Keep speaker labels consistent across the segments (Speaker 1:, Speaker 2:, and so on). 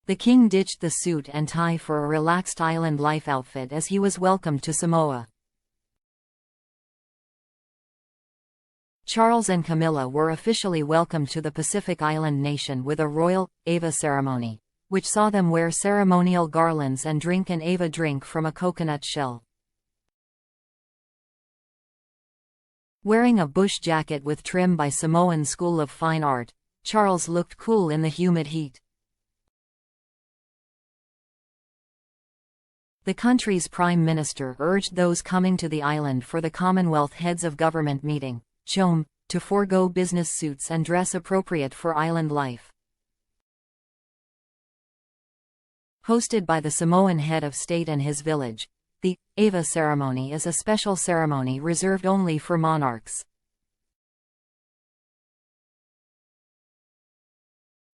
Speaker 1: The king ditched the suit and tie for a relaxed island life outfit as he was welcomed to Samoa. Charles and Camilla were officially welcomed to the Pacific Island nation with a royal Ava ceremony, which saw them wear ceremonial garlands and drink an Ava drink from a coconut shell. Wearing a bush jacket with trim by Samoan School of Fine Art, Charles looked cool in the humid heat. The country's prime minister urged those coming to the island for the Commonwealth Heads of Government meeting, CHOM, to forego business suits and dress appropriate for island life. Hosted by the Samoan head of state and his village, the Ava ceremony is a special ceremony reserved only for monarchs.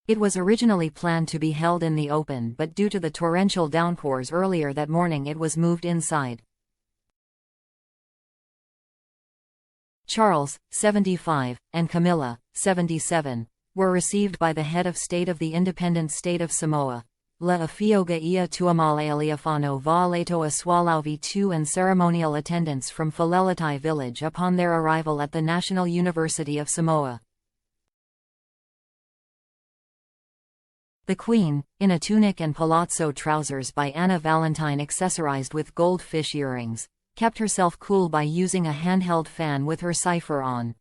Speaker 1: It was originally planned to be held in the open, but due to the torrential downpours earlier that morning it was moved inside. Charles, 75, and Camilla, 77, were received by the head of state of the independent state of Samoa, La Afioga ia Tuamale Aliafano va Leto Aswalavi II, and ceremonial attendants from Faleletai village upon their arrival at the National University of Samoa. The Queen, in a tunic and palazzo trousers by Anna Valentine accessorized with gold fish earrings, kept herself cool by using a handheld fan with her cipher on.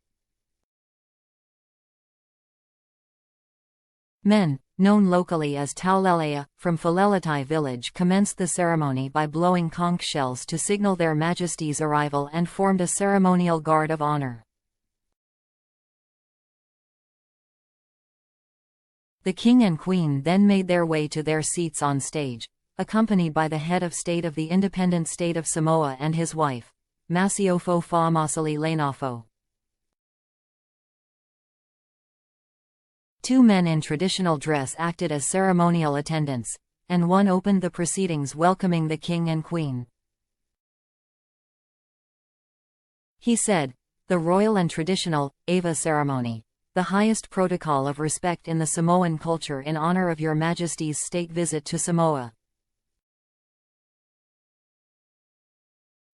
Speaker 1: Men, known locally as Taulelea, from Faleletai village commenced the ceremony by blowing conch shells to signal their Majesty's arrival and formed a ceremonial guard of honor. The King and Queen then made their way to their seats on stage, accompanied by the head of state of the independent state of Samoa and his wife, Masiofo Fa'amasali Lainafo. Two men in traditional dress acted as ceremonial attendants, and one opened the proceedings welcoming the King and Queen. He said, "The royal and traditional Ava ceremony, the highest protocol of respect in the Samoan culture in honor of Your Majesty's state visit to Samoa.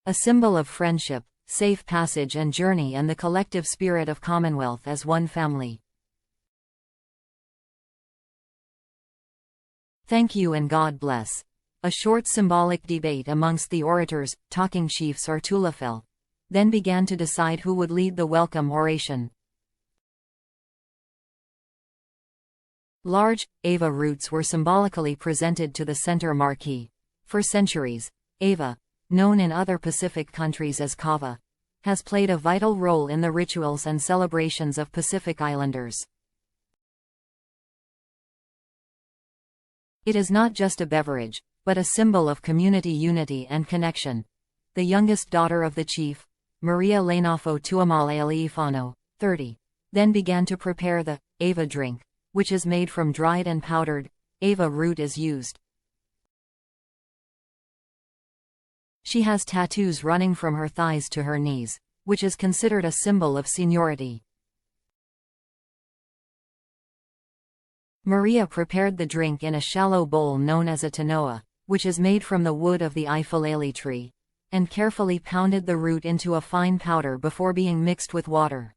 Speaker 1: A symbol of friendship, safe passage and journey and the collective spirit of Commonwealth as one family. Thank you and God bless." A short symbolic debate amongst the orators, talking chiefs or Tulafel, then began to decide who would lead the welcome oration. Large, Ava roots were symbolically presented to the center marquee. For centuries, Ava, known in other Pacific countries as kava, has played a vital role in the rituals and celebrations of Pacific Islanders. It is not just a beverage, but a symbol of community unity and connection. The youngest daughter of the chief, Maria Lainafo Tuamale Aliifano, 30, then began to prepare the Ava drink, which is made from dried and powdered Ava root is used. She has tattoos running from her thighs to her knees, which is considered a symbol of seniority. Maria prepared the drink in a shallow bowl known as a tanoa, which is made from the wood of the ifalele tree, and carefully pounded the root into a fine powder before being mixed with water.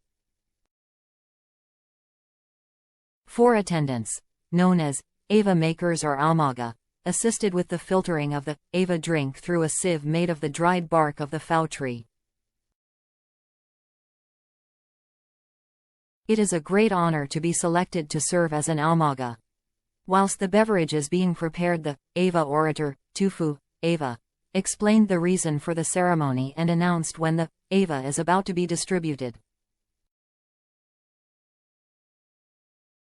Speaker 1: 4 attendants, known as Ava makers or almaga, assisted with the filtering of the Ava drink through a sieve made of the dried bark of the fau tree. It is a great honor to be selected to serve as an almaga. Whilst the beverage is being prepared, the Ava orator, Tufu, Ava, explained the reason for the ceremony and announced when the Ava is about to be distributed.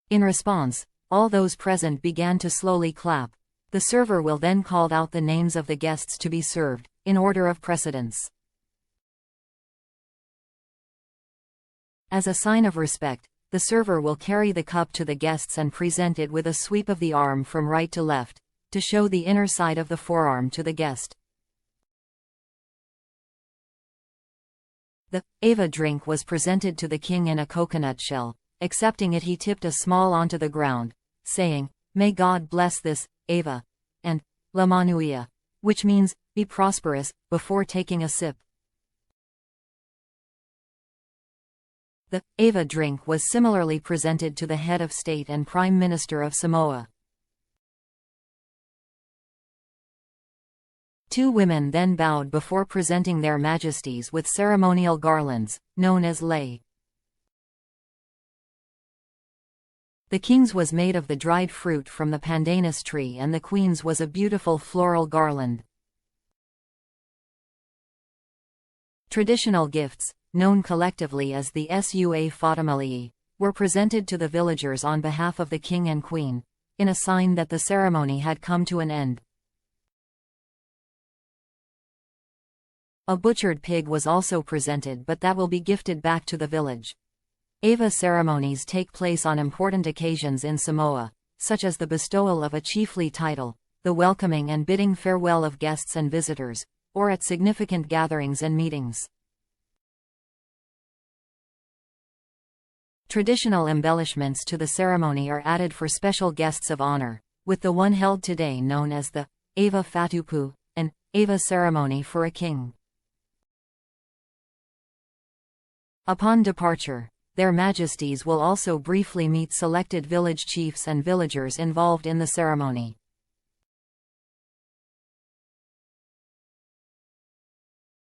Speaker 1: In response, all those present began to slowly clap. The server will then call out the names of the guests to be served, in order of precedence. As a sign of respect, the server will carry the cup to the guests and present it with a sweep of the arm from right to left, to show the inner side of the forearm to the guest. The Ava drink was presented to the king in a coconut shell. Accepting it, he tipped a small onto the ground, saying, "May God bless this Ava, and La Manuia, which means, be prosperous, before taking a sip. The Ava drink was similarly presented to the head of state and Prime Minister of Samoa. Two women then bowed before presenting their majesties with ceremonial garlands, known as lei. The king's was made of the dried fruit from the pandanus tree and the queen's was a beautiful floral garland. Traditional gifts, known collectively as the Sua Fatamali'i, were presented to the villagers on behalf of the king and queen, in a sign that the ceremony had come to an end. A butchered pig was also presented, but that will be gifted back to the village. Ava ceremonies take place on important occasions in Samoa, such as the bestowal of a chiefly title, the welcoming and bidding farewell of guests and visitors, or at significant gatherings and meetings. Traditional embellishments to the ceremony are added for special guests of honor, with the one held today known as the Ava Fatupu, an Ava ceremony for a king. Upon departure, their majesties will also briefly meet selected village chiefs and villagers involved in the ceremony.